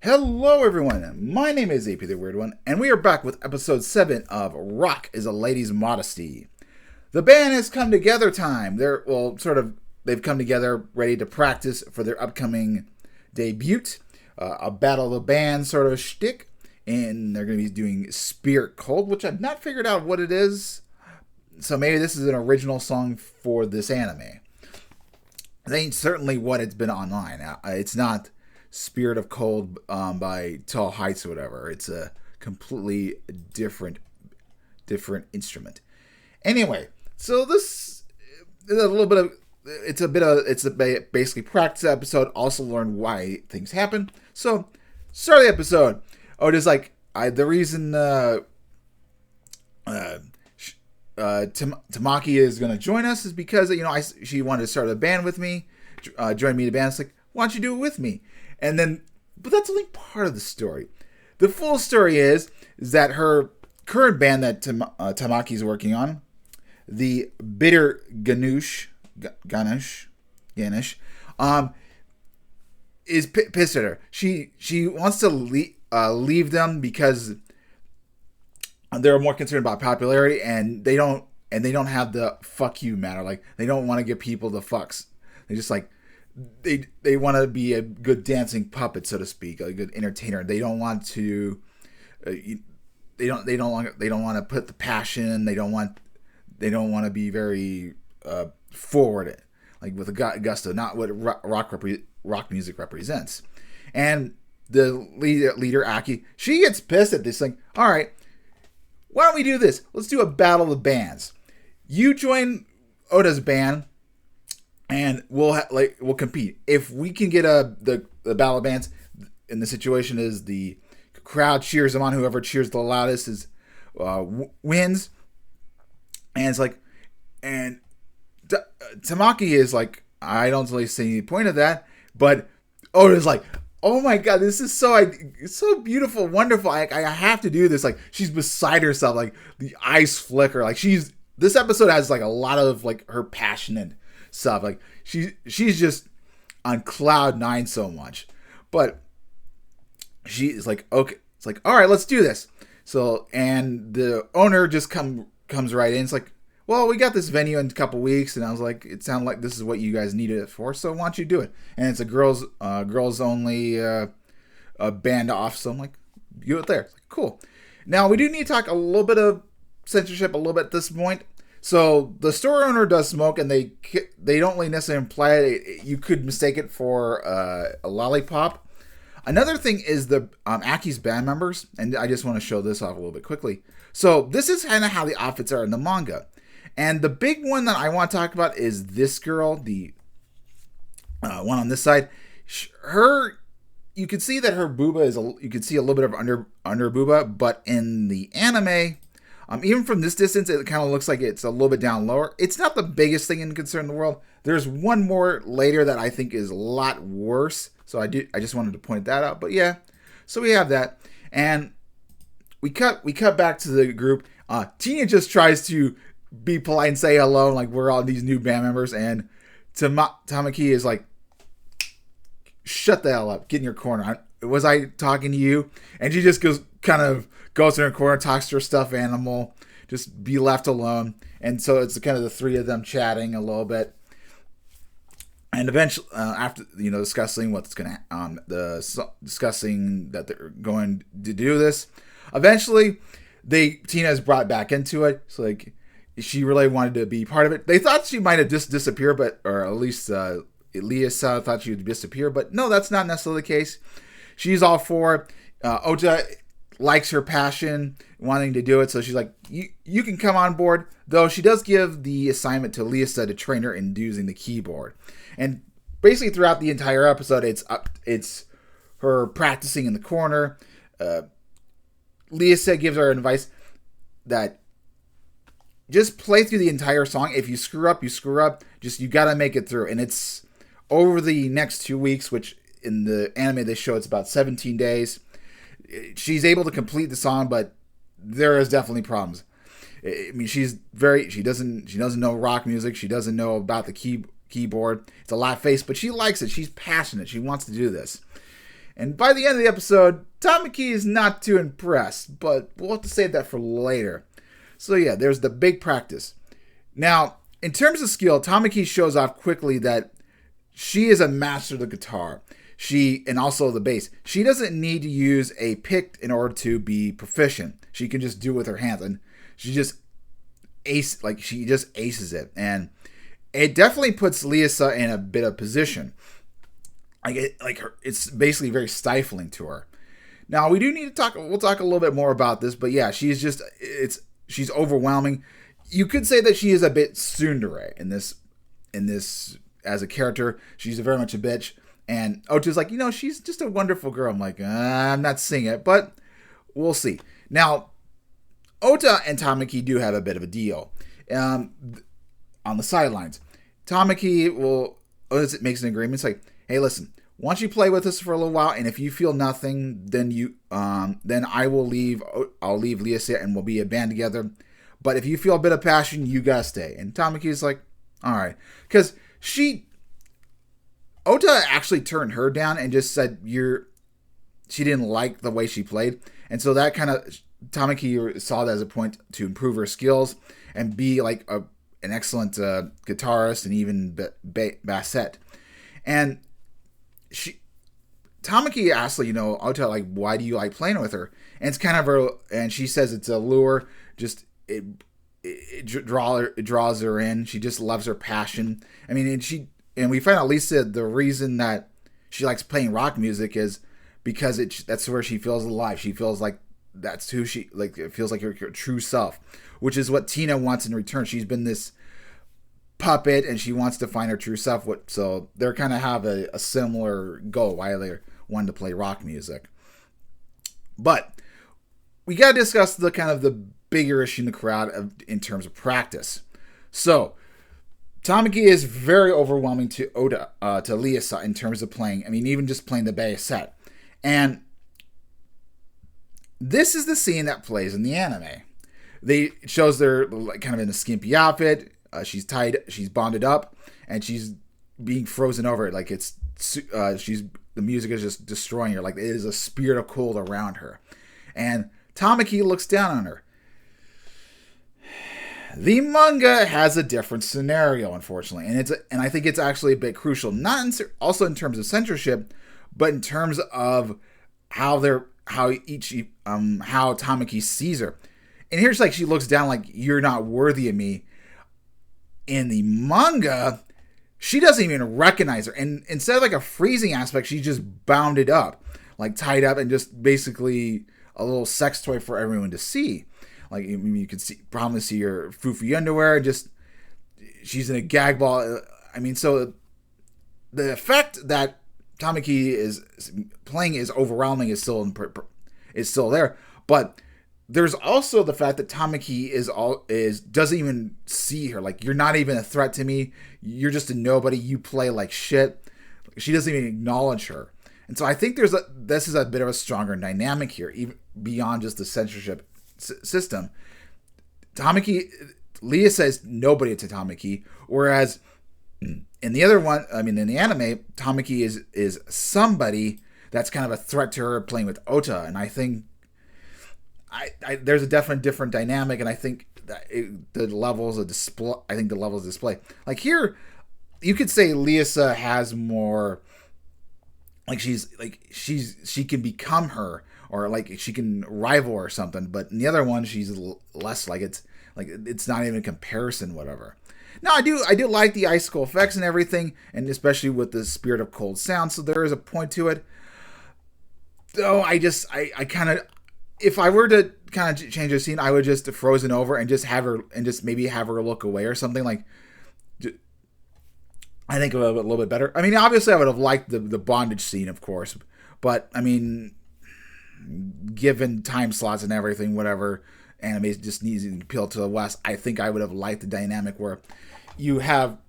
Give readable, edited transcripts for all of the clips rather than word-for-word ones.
Hello everyone, my name is AP the Weird One, and we are back with episode 7 of Rock is a Lady's Modesty. The band has come together time. They've come together ready to practice for their upcoming debut, a battle of the band sort of shtick, and they're going to be doing Spirit Cold, which I've not figured out what it is, so maybe this is an original song for this anime. That ain't certainly what it's been online. It's not Spirit of Cold by Tall Heights or whatever. It's a completely different instrument. Anyway, so this is a little bit of it's basically practice episode. Also learn why things happen. So start the episode. Just like the reason Tamaki is going to join us is because she wanted to start a band with me, join me in the band. It's like, why don't you do it with me? And then, but that's only part of the story. The full story is that her current band that Tamaki is working on, the Bitter Ganush, is pissed at her. She wants to leave them because they're more concerned about popularity, and they don't have the fuck you matter. Like, they don't want to give people the fucks. They just like. They want to be a good dancing puppet, so to speak, a good entertainer. They don't want to. They don't want to put the passion. They don't want to be very forward, like with a gusto, not what rock music represents. And the leader Aki, she gets pissed at this. Like, all right, why don't we do this? Let's do a battle of the bands. You join Oda's band. And we'll compete. If we can get the battle of bands, and the situation is the crowd cheers them on. Whoever cheers the loudest wins. And it's like, and Tamaki is like, I don't really see any point of that. But Oda's like, oh my god, this is so beautiful, wonderful. I have to do this. Like, she's beside herself. Like, the eyes flicker. Like, this episode has like a lot of like her passionate stuff. Like, she's just on cloud nine so much. But she is like, okay, it's like, all right, let's do this. So, and the owner just comes right in. It's like, well, we got this venue in a couple weeks, and I was like, it sounded like this is what you guys needed it for, so why don't you do it? And it's a girls only band off, so I'm like, do it there. It's like, cool. Now, we do need to talk a little bit of censorship a little bit at this point. So the store owner does smoke, and they don't really necessarily imply it. You could mistake it for a lollipop. Another thing is the Aki's band members, and I just want to show this off a little bit quickly. So this is kind of how the outfits are in the manga, and the big one that I want to talk about is this girl, the one on this side. You can see that her booba is you can see a little bit of under booba, but in the anime. Even from this distance, it kind of looks like it's a little bit down lower. It's not the biggest thing in concern in the world. There's one more later that I think is a lot worse. So I just wanted to point that out. But yeah, so we have that, and we cut back to the group. Tina just tries to be polite and say hello, like we're all these new band members, and Tamaki is like, "Shut the hell up! Get in your corner. Was I talking to you?" And she just goes in her corner, talks to her stuffed animal, just be left alone. And so it's kind of the three of them chatting a little bit. And eventually, after discussing discussing that they're going to do this, eventually Tina is brought back into it. So like, she really wanted to be part of it. They thought she might have just disappeared, or at least Elias thought she would disappear, but no, that's not necessarily the case. She's all for it. Ota likes her passion, wanting to do it, so she's like, you can come on board, though she does give the assignment to Lisa to train her in using the keyboard. And basically throughout the entire episode, it's her practicing in the corner. Lisa gives her advice that just play through the entire song. If you screw up, you screw up. Just, you gotta make it through. And it's over the next 2 weeks, which in the anime they show it's about 17 days. She's able to complete the song, but there is definitely problems. I mean, she doesn't know rock music. She doesn't know about the keyboard. It's a lot face, but she likes it. She's passionate. She wants to do this. And by the end of the episode, Tamaki is not too impressed, but we'll have to save that for later. So yeah, there's the big practice. Now, in terms of skill, Tamaki shows off quickly that she is a master of the guitar. And also the bass. She doesn't need to use a pick in order to be proficient. She can just do it with her hands, and she just aces it. And it definitely puts Lisa in a bit of position. It's basically very stifling to her. Now we do need to talk. We'll talk a little bit more about this, but yeah, she's overwhelming. You could say that she is a bit tsundere in this as a character. She's very much a bitch. And Ota's like, she's just a wonderful girl. I'm like, I'm not seeing it, but we'll see. Now, Ota and Tamaki do have a bit of a deal on the sidelines. Tamaki makes an agreement. It's like, hey, listen, why don't you play with us for a little while, and if you feel nothing, then I will leave. I'll leave Lisa, and we'll be a band together. But if you feel a bit of passion, you gotta stay. And Tamaki's like, all right, because Ota actually turned her down and just said she didn't like the way she played. And so that kind of, Tamaki saw that as a point to improve her skills and be like an excellent guitarist and even bassette. And Tamaki asked, Ota, like, why do you like playing with her? And it's kind of and she says it's a lure. Just, it draws her in. She just loves her passion. I mean, and we find out Lisa, the reason that she likes playing rock music is because that's where she feels alive. She feels like that's who it feels like her true self, which is what Tina wants in return. She's been this puppet and she wants to find her true self. So they kind of have a similar goal why they wanted to play rock music. But we got to discuss the kind of the bigger issue in the crowd in terms of practice. So Tamaki is very overwhelming to Ota, to Lisa in terms of playing. I mean, even just playing the bass set. And this is the scene that plays in the anime. It shows they're like kind of in a skimpy outfit. She's bonded up, and she's being frozen over. Like the music is just destroying her. Like it is a spirit of cold around her. And Tamaki looks down on her. The manga has a different scenario, unfortunately, and I think it's actually a bit crucial. Also in terms of censorship, but in terms of how Tamaki sees her. And here's like she looks down like, you're not worthy of me. In the manga, she doesn't even recognize her, and instead of like a freezing aspect, she's just bounded up, like tied up, and just basically a little sex toy for everyone to see. Like you could probably see her foofy underwear. Just she's in a gag ball. I mean, so the effect that Tamaki is playing is overwhelming. Is still there, but there's also the fact that Tamaki doesn't even see her. Like, you're not even a threat to me. You're just a nobody. You play like shit. She doesn't even acknowledge her. And so I think this is a bit of a stronger dynamic here, even beyond just the censorship system. Leah says nobody to Tamaki, whereas in the other one, I mean in the anime, Tamaki is somebody that's kind of a threat to her playing with Ota, and I think there's a definite different dynamic, and I think that the levels of display. Like here, you could say Lisa has more. Like she can become her, or like she can rival or something. But in the other one, she's less it's not even a comparison, whatever. Now I do like the icicle effects and everything, and especially with the spirit of cold sound. So there is a point to it. Though I kind of, if I were to kind of change the scene, I would just have frozen over and just maybe have her look away or something like. I think a little bit better. I mean, obviously, I would have liked the bondage scene, of course, but I mean, given time slots and everything, whatever, anime just needs to appeal to the West. I think I would have liked the dynamic where you have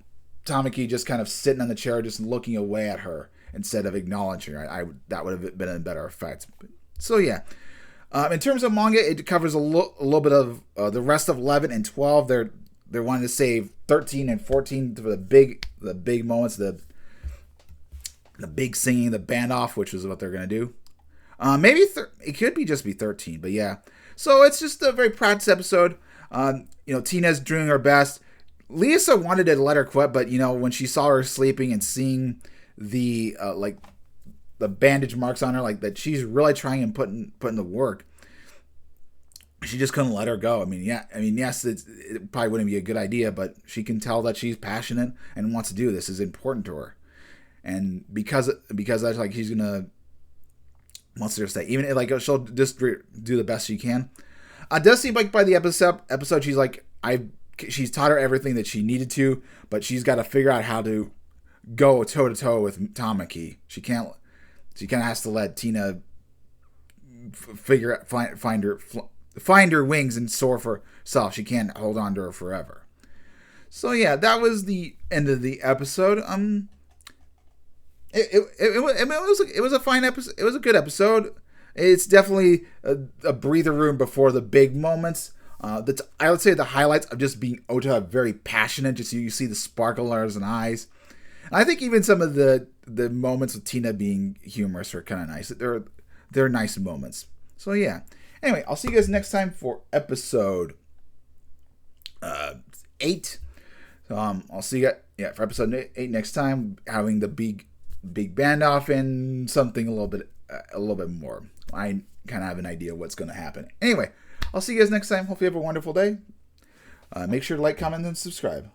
Tamaki just kind of sitting on the chair, just looking away at her instead of acknowledging her. That would have been a better effect. So yeah. In terms of manga, it covers a little bit of the rest of 11 and 12. They're wanting to save 13 and 14 for the big moments, the the big singing the band off, which is what they're gonna do. Maybe it could be just be 13, but yeah. So it's just a very practice episode. Tina's doing her best. Lisa wanted to let her quit, but when she saw her sleeping and seeing the the bandage marks on her, like that she's really trying and putting the work, she just couldn't let her go. Yes, it probably wouldn't be a good idea, but she can tell that she's passionate and wants to do this. Is important to her, and because that's like he's gonna wants her to stay, even like she'll just do the best she can. Does seem like by the episode she's like she's taught her everything that she needed to, but she's got to figure out how to go toe to toe with Tamaki. She kind of has to let Tina find her wings and soar for herself. She can't hold on to her forever. So yeah, that was the end of the episode. It was a fine episode. It was a good episode. It's definitely a breather room before the big moments. I would say the highlights of just being Ota very passionate. Just you see the sparkle in her eyes. And I think even some of the moments with Tina being humorous are kind of nice. They're nice moments. So yeah. Anyway, I'll see you guys next time for episode 8. I'll see you guys, for episode 8 next time, having the big band off and something a little bit more. I kind of have an idea what's going to happen. Anyway, I'll see you guys next time. Hope you have a wonderful day. Make sure to like, comment, and subscribe.